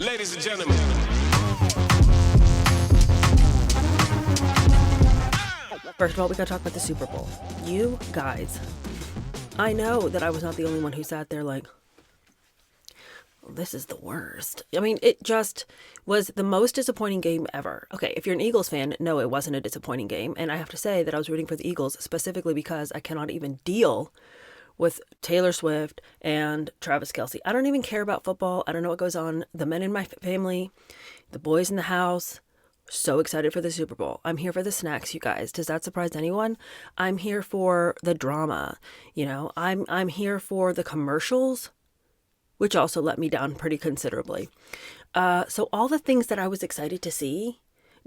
Ladies and gentlemen. First of all, we gotta talk about the Super Bowl. You guys, I know that I was not the only one who sat there like, this is the worst. I mean, it just was the most disappointing game ever. Okay, if you're an Eagles fan, no, it wasn't a disappointing game. And I have to say that I was rooting for the Eagles specifically because I cannot even deal with Taylor Swift and Travis Kelce. I don't even care about football. I don't know what goes on. The men in my family, the boys in the house, so excited for the Super Bowl. I'm here for the snacks, you guys. Does that surprise anyone? I'm here for the drama. I'm here for the commercials, which also let me down pretty considerably. So all the things that I was excited to see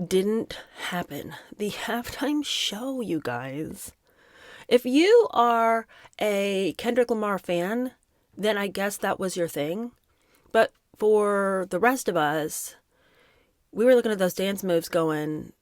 didn't happen. The halftime show, you guys. If you are a Kendrick Lamar fan, then I guess that was your thing. But for the rest of us, we were looking at those dance moves going,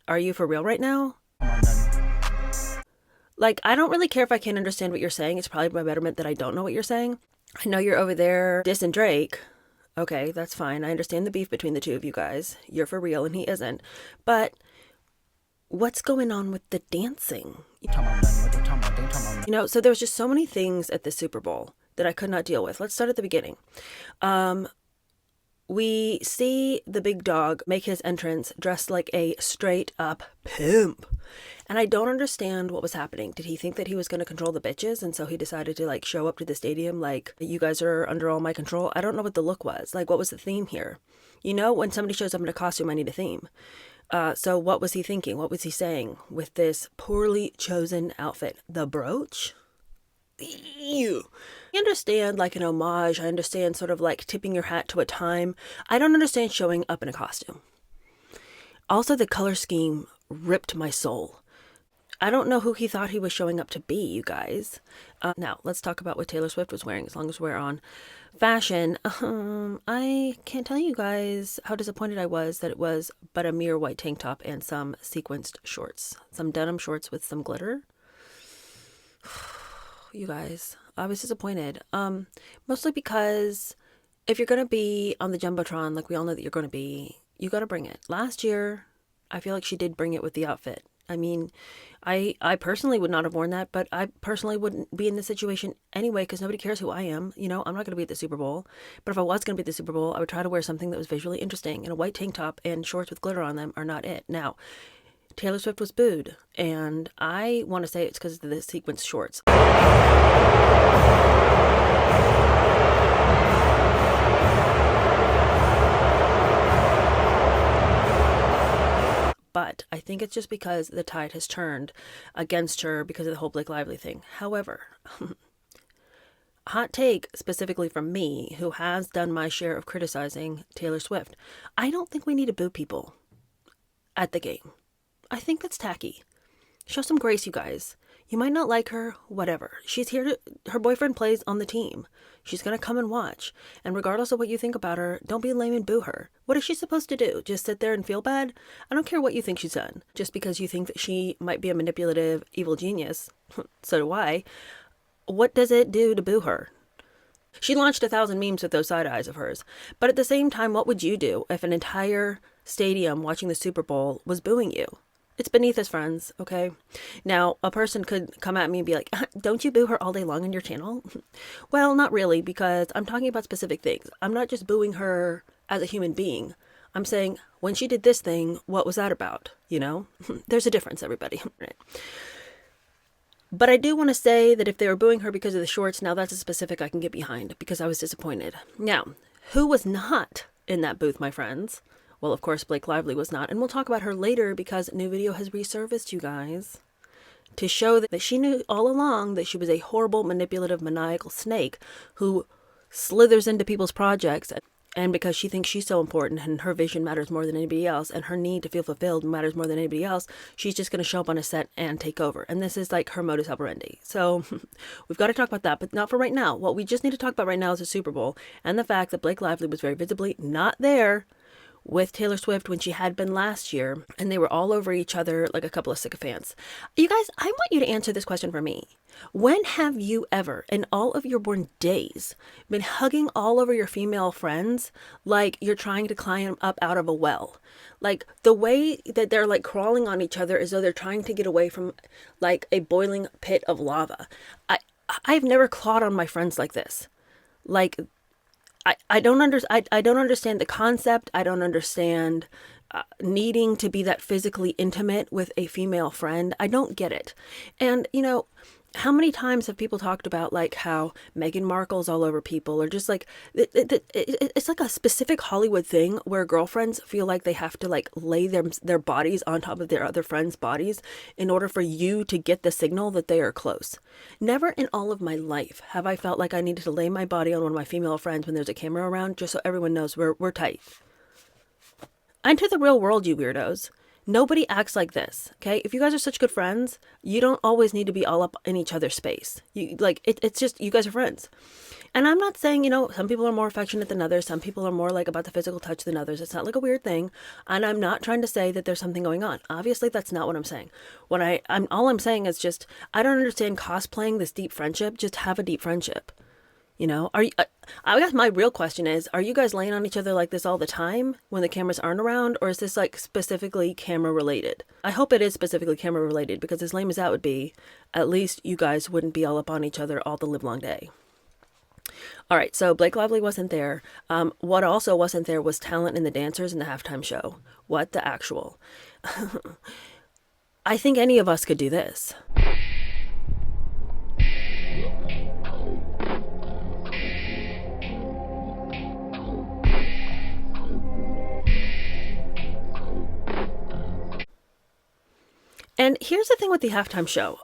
are you for real right now? Like, I don't really care if I can't understand what you're saying. It's probably my betterment that I don't know what you're saying. I know you're over there dissing Drake. Okay, that's fine. I understand the beef between the two of you guys. You're for real and he isn't. But what's going on with the dancing? So there was just so many things at the Super Bowl that I could not deal with. Let's start at the beginning. We see the big dog make his entrance dressed like a straight up pimp. And I don't understand what was happening. Did he think that he was going to control the bitches? And so he decided to show up to the stadium like, you guys are under all my control. I don't know what the look was. Like, what was the theme here? When somebody shows up in a costume, I need a theme. So what was he thinking? What was he saying with this poorly chosen outfit? The brooch? Ew. I understand an homage. I understand sort of tipping your hat to a time. I don't understand showing up in a costume. Also, the color scheme ripped my soul. I don't know who he thought he was showing up to be, you guys. Now, let's talk about what Taylor Swift was wearing, as long as we're on fashion. I can't tell you guys how disappointed I was that it was but a mere white tank top and some sequenced shorts. Some denim shorts with some glitter. You guys, I was disappointed. Mostly because if you're going to be on the Jumbotron, like we all know that you're going to be, you got to bring it. Last year, I feel like she did bring it with the outfit. I mean, I personally would not have worn that, but I personally wouldn't be in this situation anyway because nobody cares who I am. I'm not going to be at the Super Bowl. But if I was going to be at the Super Bowl, I would try to wear something that was visually interesting. And a white tank top and shorts with glitter on them are not it. Now, Taylor Swift was booed, and I want to say it's because of the sequence shorts. But I think it's just because the tide has turned against her because of the whole Blake Lively thing. However, hot take specifically from me, who has done my share of criticizing Taylor Swift, I don't think we need to boo people at the game. I think that's tacky. Show some grace, you guys. You might not like her, whatever. She's here her boyfriend plays on the team. She's going to come and watch. And regardless of what you think about her, don't be lame and boo her. What is she supposed to do? Just sit there and feel bad? I don't care what you think she's done. Just because you think that she might be a manipulative, evil genius, so do I. What does it do to boo her? She launched 1,000 memes with those side eyes of hers. But at the same time, what would you do if an entire stadium watching the Super Bowl was booing you? It's beneath us, friends, okay? Now, a person could come at me and be like, don't you boo her all day long on your channel? Well, not really, because I'm talking about specific things. I'm not just booing her as a human being. I'm saying, when she did this thing, what was that about? There's a difference, everybody. Right. But I do want to say that if they were booing her because of the shorts, now that's a specific I can get behind, because I was disappointed. Now, who was not in that booth, my friends? Well, of course, Blake Lively was not, and we'll talk about her later because a new video has resurfaced, you guys, to show that she knew all along that she was a horrible, manipulative, maniacal snake who slithers into people's projects, and because she thinks she's so important and her vision matters more than anybody else and her need to feel fulfilled matters more than anybody else, she's just going to show up on a set and take over. And this is her modus operandi. So we've got to talk about that, but not for right now. What we just need to talk about right now is the Super Bowl and the fact that Blake Lively was very visibly not there with Taylor Swift when she had been last year, and they were all over each other like a couple of sycophants. You guys, I want you to answer this question for me. When have you ever, in all of your born days, been hugging all over your female friends like you're trying to climb up out of a well? Like the way that they're like crawling on each other as though they're trying to get away from like a boiling pit of lava. I've never clawed on my friends like this. Like I don't understand the concept. I don't understand needing to be that physically intimate with a female friend. I don't get it. And, you know, how many times have people talked about like how Meghan Markle's all over people, or just like it's like a specific Hollywood thing where girlfriends feel like they have to like lay their bodies on top of their other friends' bodies in order for you to get the signal that they are close. Never in all of my life have I felt like I needed to lay my body on one of my female friends when there's a camera around, just so everyone knows we're tight. Enter the real world, you weirdos. Nobody acts like this, okay? If you guys are such good friends, you don't always need to be all up in each other's space. It's just, you guys are friends. And I'm not saying, you know, some people are more affectionate than others. Some people are more like about the physical touch than others. It's not like a weird thing. And I'm not trying to say that there's something going on. Obviously, that's not what I'm saying. All I'm saying is just, I don't understand cosplaying this deep friendship. Just have a deep friendship. You know, I guess my real question is, are you guys laying on each other like this all the time when the cameras aren't around? Or is this like specifically camera related? I hope it is specifically camera related, because as lame as that would be, at least you guys wouldn't be all up on each other all the live long day. All right, so Blake Lively wasn't there. What also wasn't there was talent in the dancers in the halftime show. What the actual? I think any of us could do this. And here's the thing with the halftime show.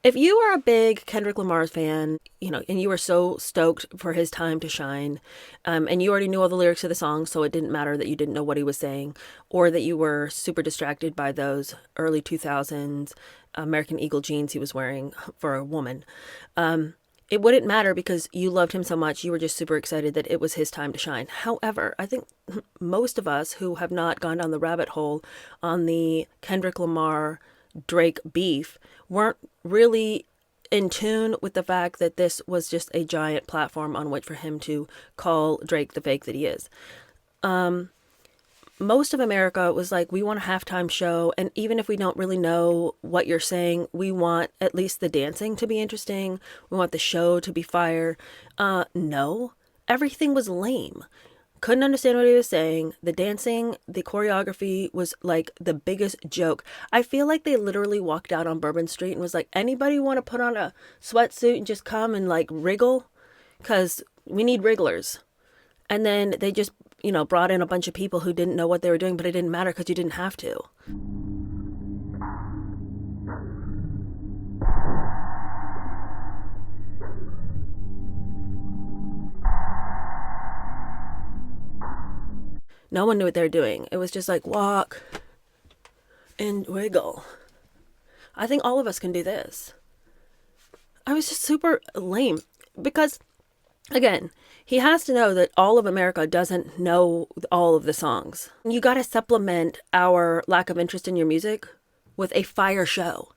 If you are a big Kendrick Lamar fan, you know, and you were so stoked for his time to shine, and you already knew all the lyrics of the song, so it didn't matter that you didn't know what he was saying, or that you were super distracted by those early 2000s American Eagle jeans he was wearing for a woman. It wouldn't matter because you loved him so much. You were just super excited that it was his time to shine. However, I think most of us who have not gone down the rabbit hole on the Kendrick Lamar Drake beef weren't really in tune with the fact that this was just a giant platform on which for him to call Drake the fake that he is. Most of America was like, we want a halftime show, and even if we don't really know what you're saying, we want at least the dancing to be interesting. We want the show to be fire. No, everything was lame. Couldn't understand what he was saying. The dancing, the choreography was like the biggest joke. I feel like they literally walked out on Bourbon Street and was like, anybody want to put on a sweatsuit and just come and like wriggle? Because we need wrigglers. And then they just, you know, brought in a bunch of people who didn't know what they were doing, but it didn't matter because you didn't have to. No one knew what they were doing. It was just like walk and wiggle. I think all of us can do this. I was just super lame because, again, he has to know that all of America doesn't know all of the songs. You got to supplement our lack of interest in your music with a fire show,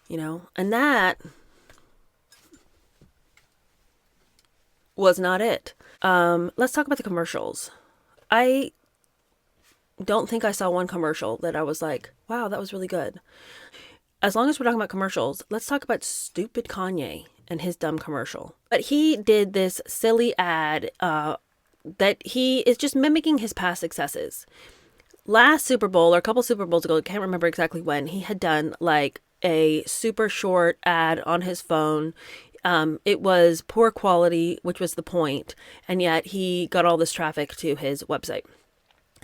you know? And that was not it. Let's talk about the commercials. I don't think I saw one commercial that I was like, wow, that was really good. As long as we're talking about commercials, let's talk about stupid Kanye and his dumb commercial. But he did this silly ad that he is just mimicking his past successes. Last Super Bowl, or a couple Super Bowls ago, I can't remember exactly when, he had done like a super short ad on his phone. It was poor quality, which was the point, and yet he got all this traffic to his website.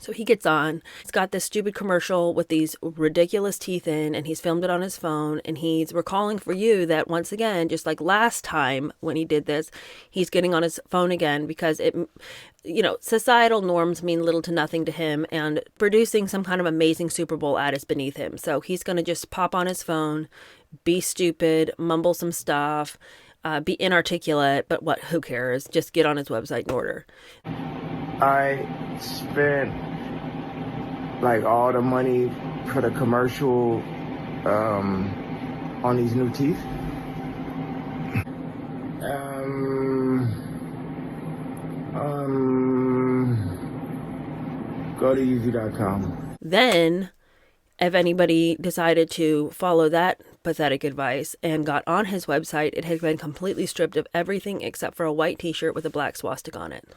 So he gets on, he's got this stupid commercial with these ridiculous teeth in, and he's filmed it on his phone, and he's recalling for you that once again, just like last time when he did this, he's getting on his phone again because it, you know, societal norms mean little to nothing to him, and producing some kind of amazing Super Bowl ad is beneath him. So he's going to just pop on his phone, be stupid, mumble some stuff, be inarticulate, but what, who cares? Just get on his website and order. I spent like all the money for the commercial on these new teeth. Go to Yeezy.com. Then, if anybody decided to follow that pathetic advice and got on his website, it had been completely stripped of everything except for a white t-shirt with a black swastika on it.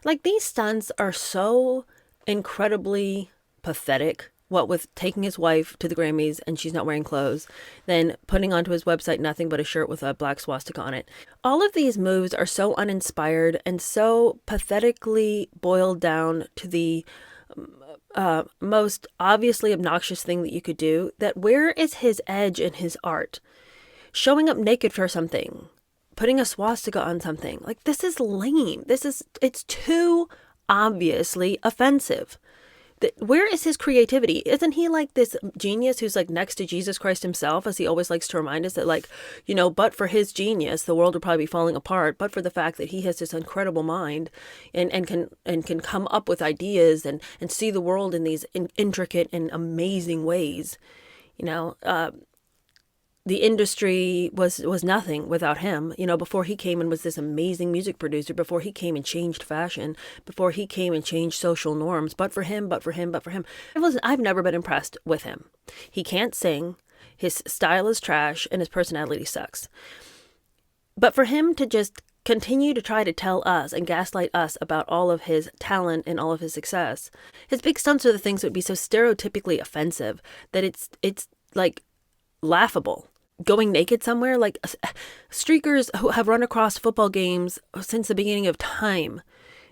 Like, these stunts are so incredibly pathetic. What with taking his wife to the Grammys and she's not wearing clothes, then putting onto his website nothing but a shirt with a black swastika on it. All of these moves are so uninspired and so pathetically boiled down to the most obviously obnoxious thing that you could do, that where is his edge in his art? Showing up naked for something, putting a swastika on something. Like, this is lame. It's too obviously offensive. Where is his creativity? Isn't he like this genius who's like next to Jesus Christ himself, as he always likes to remind us that, like, you know, but for his genius, the world would probably be falling apart, but for the fact that he has this incredible mind and can come up with ideas and see the world in these intricate and amazing ways. You know, the industry was nothing without him. You know, before he came and was this amazing music producer, before he came and changed fashion, before he came and changed social norms, but for him. I've never been impressed with him. He can't sing, his style is trash, and his personality sucks. But for him to just continue to try to tell us and gaslight us about all of his talent and all of his success, his big stunts are the things that would be so stereotypically offensive that it's like laughable. Going naked somewhere, like streakers who have run across football games since the beginning of time.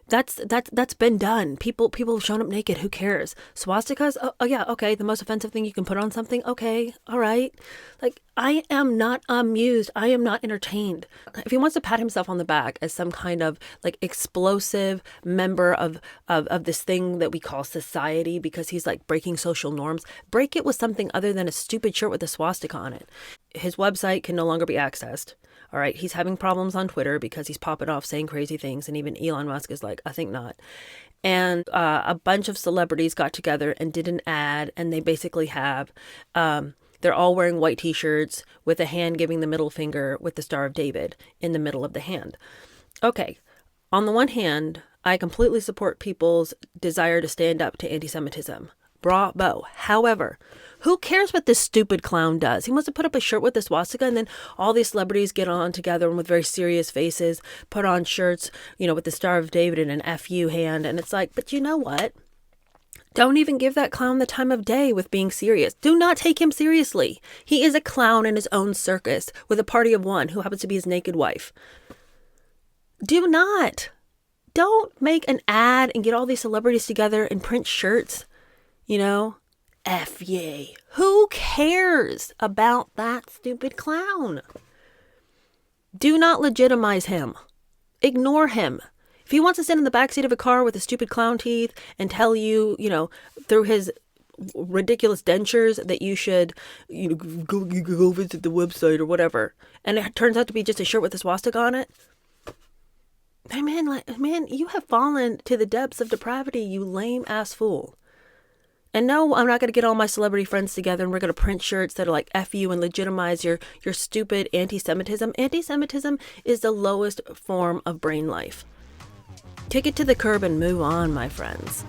That's been done. People have shown up naked. Who cares? Swastikas? Oh yeah, okay. The most offensive thing you can put on something. Okay, all right. Like, I am not amused. I am not entertained. If he wants to pat himself on the back as some kind of like explosive member of this thing that we call society because he's like breaking social norms, break it with something other than a stupid shirt with a swastika on it. His website can no longer be accessed. All right, he's having problems on Twitter because he's popping off saying crazy things, and even Elon Musk is like, I think not. And a bunch of celebrities got together and did an ad, and they basically have, they're all wearing white t-shirts with a hand giving the middle finger with the Star of David in the middle of the hand. Okay, on the one hand, I completely support people's desire to stand up to anti-Semitism. Bravo. However, who cares what this stupid clown does? He wants to put up a shirt with a swastika, and then all these celebrities get on together and with very serious faces put on shirts, you know, with the Star of David and an FU hand. And it's like, but you know what? Don't even give that clown the time of day with being serious. Do not take him seriously. He is a clown in his own circus with a party of one who happens to be his naked wife. Do not. Don't make an ad and get all these celebrities together and print shirts. You know, F yay. Who cares about that stupid clown? Do not legitimize him. Ignore him. If he wants to sit in the backseat of a car with his stupid clown teeth and tell you, you know, through his ridiculous dentures that you should, you know, go visit the website or whatever, and it turns out to be just a shirt with a swastika on it, man, you have fallen to the depths of depravity, you lame ass fool. And no, I'm not going to get all my celebrity friends together and we're going to print shirts that are like F you and legitimize your stupid anti-Semitism. Anti-Semitism is the lowest form of brain life. Kick it to the curb and move on, my friends.